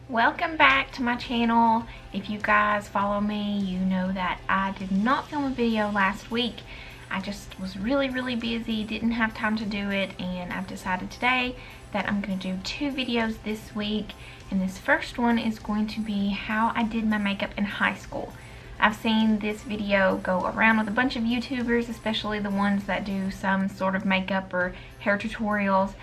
Welcome back to my channel. If you guys follow me, you know that I did not film a video last week. I just was really busy, didn't have time to do it, and I've decided today that I'm going to do 2 videos this week. And this first one is going to be how I did my makeup in high school. I've seen this video go around with a bunch of YouTubers, especially the ones that do some sort of makeup or hair tutorials.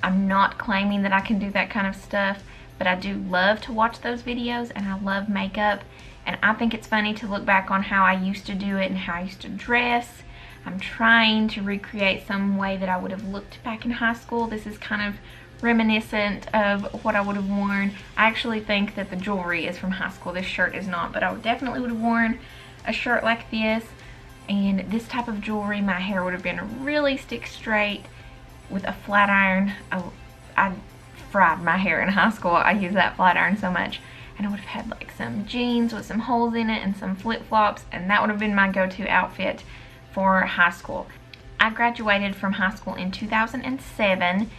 I'm not claiming that I can do that kind of stuff, but I do love to watch those videos, and I love makeup, and I think it's funny to look back on how I used to do it and how I used to dress. I'm trying to recreate some way that I would have looked back in high school. This is kind of reminiscent of what I would have worn. I actually think that the jewelry is from high school. This shirt is not, but I definitely would have worn a shirt like this and this type of jewelry. My hair would have been really stick straight with a flat iron. I fried my hair in high school. I used that flat iron so much, and I would have had like some jeans with some holes in it and some flip-flops, and that would have been my go-to outfit for high school. I graduated from high school in 2007,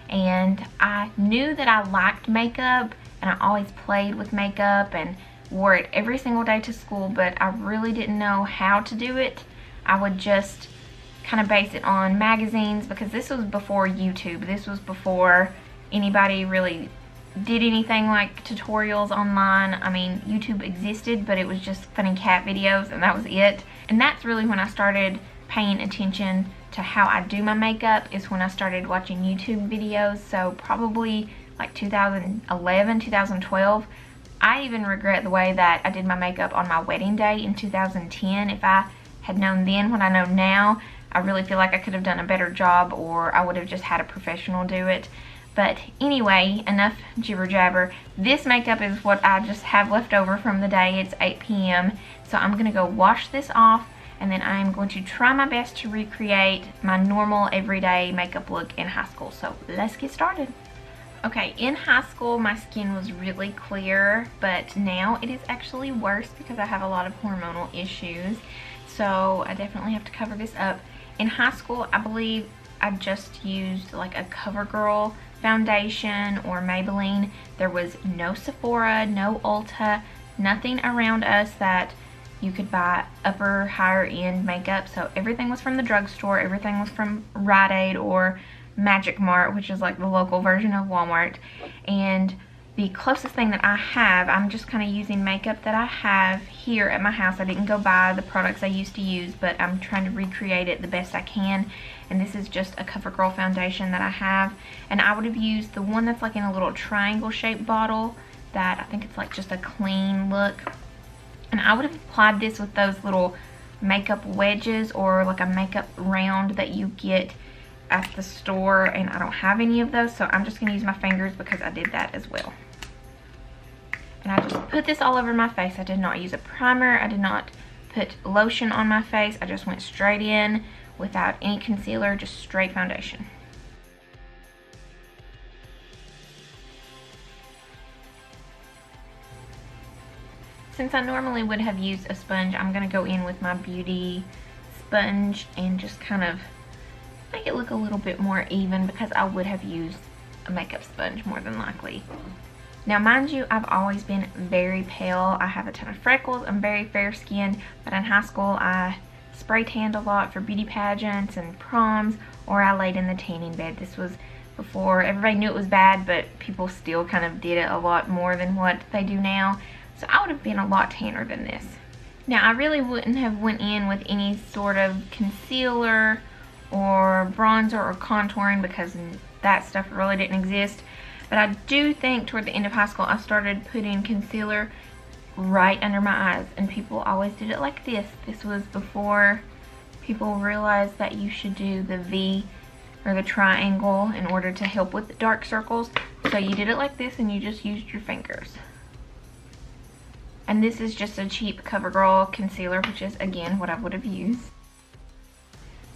and I knew that I liked makeup, and I always played with makeup and wore it every single day to school, but I really didn't know how to do it. I would just kind of base it on magazines, because this was before YouTube. This was before anybody really did anything like tutorials online. I mean, YouTube existed, but it was just funny cat videos, and that was it. And that's really when I started paying attention to how I do my makeup, is when I started watching YouTube videos. So probably like 2011, 2012. I even regret the way that I did my makeup on my wedding day in 2010. If I had known then what I know now, I really feel like I could have done a better job, or I would have just had a professional do it. But anyway, enough jibber jabber. This makeup is what I just have left over from the day. It's 8 p.m. So I'm going to go wash this off, and then I'm going to try my best to recreate my normal everyday makeup look in high school. So let's get started. Okay, in high school my skin was really clear, but now it is actually worse because I have a lot of hormonal issues. So I definitely have to cover this up. In high school, I believe I just used like a CoverGirl foundation or Maybelline. There was no Sephora, no Ulta, nothing around us that you could buy upper, higher end makeup. So everything was from the drugstore. Everything was from Rite Aid or Magic Mart, which is like the local version of Walmart. And the closest thing that I have, I'm just kind of using makeup that I have here at my house. I didn't go buy the products I used to use, but I'm trying to recreate it the best I can. And this is just a CoverGirl foundation that I have. And I would have used the one that's like in a little triangle shaped bottle, that I think it's like just a clean look. And I would have applied this with those little makeup wedges, or like a makeup round that you get at the store, and I don't have any of those, so I'm just going to use my fingers because I did that as well. And I just put this all over my face. I did not use a primer. I did not put lotion on my face. I just went straight in without any concealer, just straight foundation. Since I normally would have used a sponge, I'm going to go in with my beauty sponge and just kind of make it look a little bit more even, because I would have used a makeup sponge more than likely. Now mind you, I've always been very pale. I have a ton of freckles. I'm very fair skinned, but in high school I spray tanned a lot for beauty pageants and proms, or I laid in the tanning bed. This was before everybody knew it was bad, but people still kind of did it a lot more than what they do now. So I would have been a lot tanner than this. Now I really wouldn't have went in with any sort of concealer or bronzer or contouring, because that stuff really didn't exist. But I do think toward the end of high school I started putting concealer right under my eyes, and people always did it like this. This was before people realized that you should do the V or the triangle in order to help with the dark circles. So you did it like this, and you just used your fingers. And this is just a cheap CoverGirl concealer, which is again what I would have used.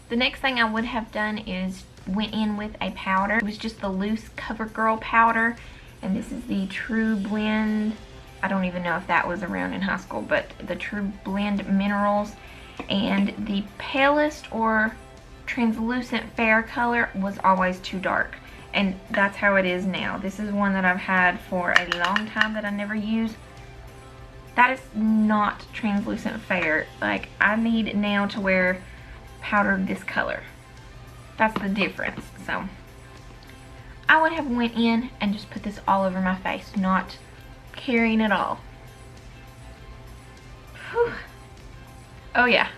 The next thing I would have done is went in with a powder. It was just the loose CoverGirl powder, and this is the True Blend. I don't even know if that was around in high school, but the True Blend Minerals. And the palest or translucent fair color was always too dark. and that's how it is now. This is one that I've had for a long time that I never use. That is not translucent fair. Like, I need now to wear powder this color. That's the difference. So I would have went in and just put this all over my face, not caring at all. Whew. Oh yeah,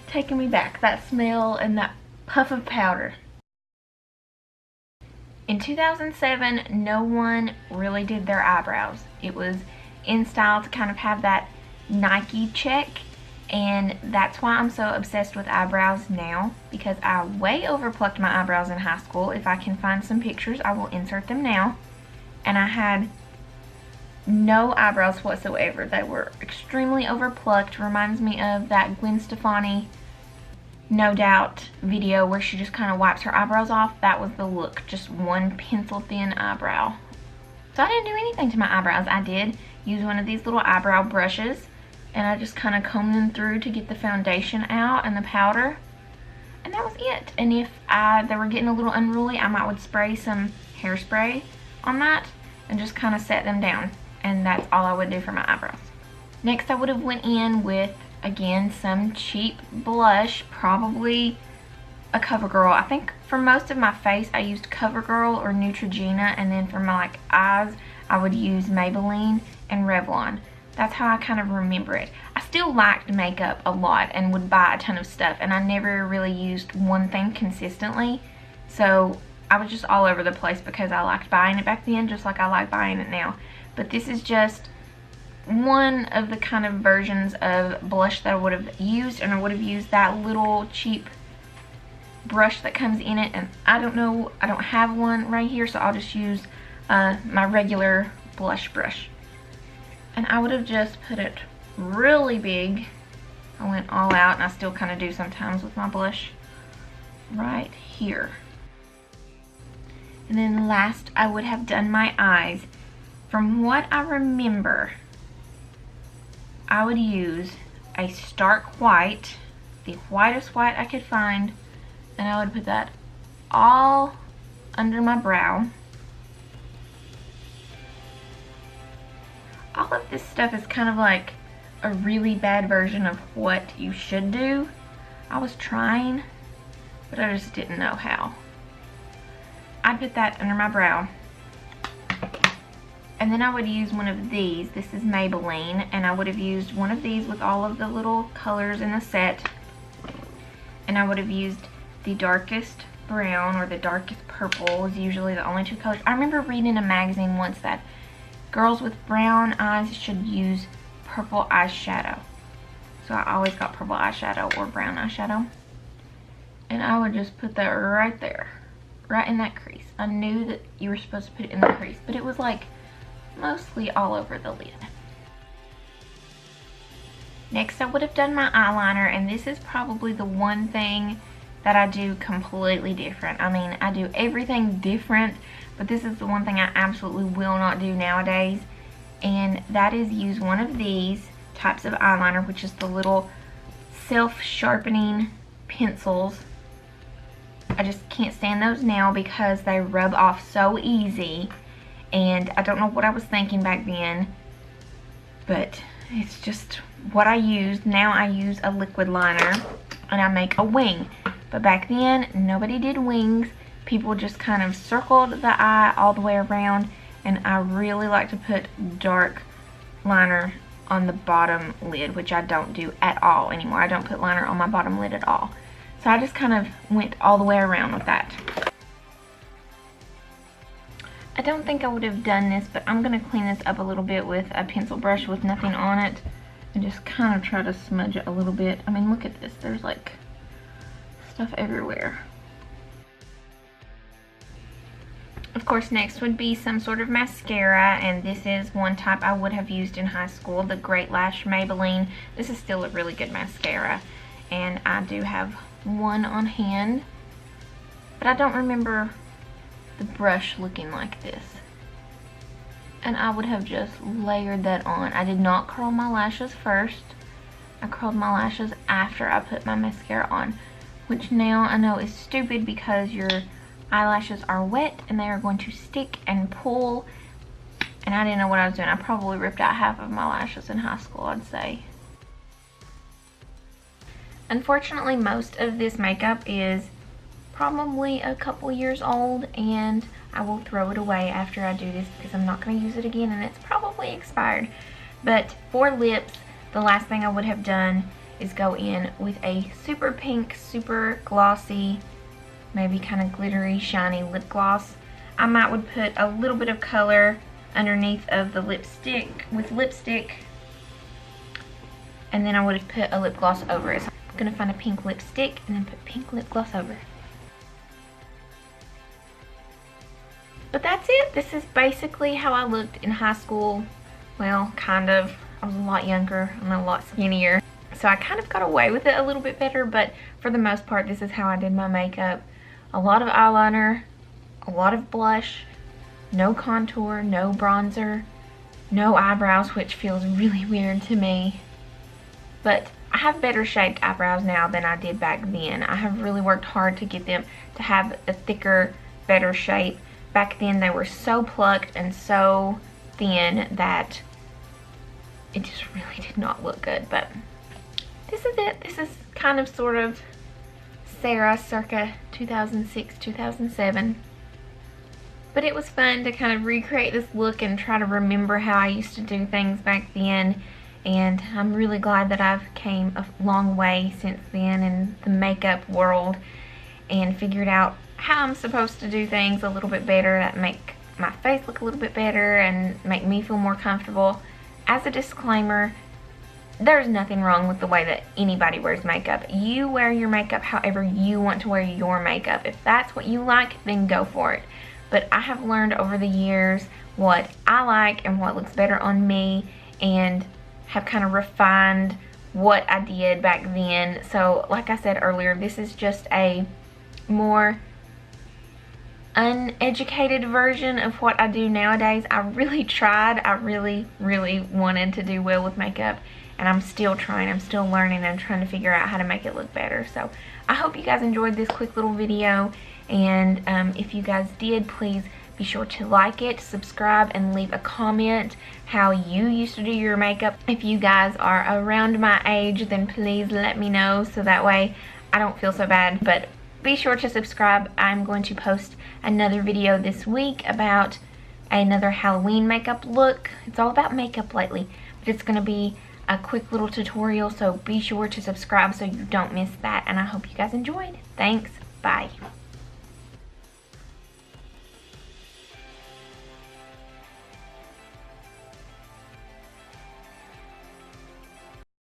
taking me back, that smell and that puff of powder. In 2007, no one really did their eyebrows. It was in style to kind of have that Nike check, and that's why I'm so obsessed with eyebrows now, because I way overplucked my eyebrows in high school. If I can find some pictures, I will insert them now. And I had no eyebrows whatsoever. They were extremely overplucked. Reminds me of that Gwen Stefani No Doubt video where she just kind of wipes her eyebrows off. That was the look, just one pencil thin eyebrow. So I didn't do anything to my eyebrows. I did use one of these little eyebrow brushes, and I just kind of combed them through to get the foundation out and the powder, and that was it. And if they were getting a little unruly, I would spray some hairspray on that and just kind of set them down, and that's all I would do for my eyebrows. Next, I would have went in with, again, some cheap blush, probably a CoverGirl. I think for most of my face I used CoverGirl or Neutrogena, and then for my eyes I would use Maybelline and Revlon. That's how I kind of remember it. I still liked makeup a lot and would buy a ton of stuff, and I never really used one thing consistently, so I was just all over the place because I liked buying it back then just like I like buying it now. But this is just one of the kind of versions of blush that I would have used, and I would have used that little cheap brush that comes in it, and I don't know, I don't have one right here, so I'll just use my regular blush brush. And I would have just put it really big. I went all out, and I still kind of do sometimes with my blush right here. And then last, I would have done my eyes. From what I remember, I would use a stark white, the whitest white I could find, and I would put that all under my brow. All of this stuff is kind of like a really bad version of what you should do. I was trying, but I just didn't know how. I'd put that under my brow. And then I would use one of these. This is Maybelline, and I would have used one of these with all of the little colors in the set. And I would have used the darkest brown or the darkest purple is usually the only two colors. I remember reading in a magazine once that girls with brown eyes should use purple eyeshadow. So I always got purple eyeshadow or brown eyeshadow. And I would just put that right there, right in that crease. I knew that you were supposed to put it in the crease, but it was like mostly all over the lid. Next, I would have done my eyeliner, and this is probably the one thing that I do completely different. I mean, I do everything different, but this is the one thing I absolutely will not do nowadays, and that is use one of these types of eyeliner, which is the little self-sharpening pencils. I just can't stand those now because they rub off so easy, and I don't know what I was thinking back then, but it's just what I use. Now I use a liquid liner and I make a wing, but back then nobody did wings. People just kind of circled the eye all the way around, and I really like to put dark liner on the bottom lid, which I don't do at all anymore. I don't put liner on my bottom lid at all. So I just kind of went all the way around with that. I don't think I would have done this, but I'm going to clean this up a little bit with a pencil brush with nothing on it and just kind of try to smudge it a little bit. I mean, look at this. There's like stuff everywhere. Of course, next would be some sort of mascara, and this is one type I would have used in high school, the Great Lash Maybelline. This is still a really good mascara, and I do have one on hand, but I don't remember the brush looking like this. And I would have just layered that on. I did not curl my lashes first. I curled my lashes after I put my mascara on, which now I know is stupid because your eyelashes are wet and they are going to stick and pull. And I didn't know what I was doing. I probably ripped out half of my lashes in high school, I'd say. Unfortunately, most of this makeup is probably a couple years old, and I will throw it away after I do this because I'm not going to use it again and it's probably expired. But for lips, the last thing I would have done is go in with a super pink, super glossy, maybe kind of glittery, shiny lip gloss. I would put a little bit of color underneath of the lipstick with lipstick, and then I would have put a lip gloss over it. So I'm going to find a pink lipstick and then put pink lip gloss over. But that's it. This is basically how I looked in high school. Well, kind of. I was a lot younger and a lot skinnier. So I kind of got away with it a little bit better, but for the most part, this is how I did my makeup. A lot of eyeliner, a lot of blush, no contour, no bronzer, no eyebrows, which feels really weird to me. But I have better shaped eyebrows now than I did back then. I have really worked hard to get them to have a thicker, better shape. Back then they were so plucked and so thin that it just really did not look good. But this is it. This is kind of sort of Sarah circa 2006, 2007. But it was fun to kind of recreate this look and try to remember how I used to do things back then. And I'm really glad that I've came a long way since then in the makeup world and figured out how I'm supposed to do things a little bit better that make my face look a little bit better and make me feel more comfortable. As a disclaimer, there's nothing wrong with the way that anybody wears makeup. You wear your makeup however you want to wear your makeup. If that's what you like, then go for it. But I have learned over the years what I like and what looks better on me, and have kind of refined what I did back then. So like I said earlier, this is just a more uneducated version of what I do nowadays. I really tried. I really wanted to do well with makeup, and I'm still trying. I'm still learning. I'm trying to figure out how to make it look better. So I hope you guys enjoyed this quick little video, and if you guys did, please be sure to like it, subscribe, and leave a comment how you used to do your makeup. If you guys are around my age, then please let me know so that way I don't feel so bad. But be sure to subscribe. I'm going to post another video this week about another Halloween makeup look. It's all about makeup lately, but it's going to be a quick little tutorial, so be sure to subscribe so you don't miss that. And I hope you guys enjoyed. Thanks. Bye.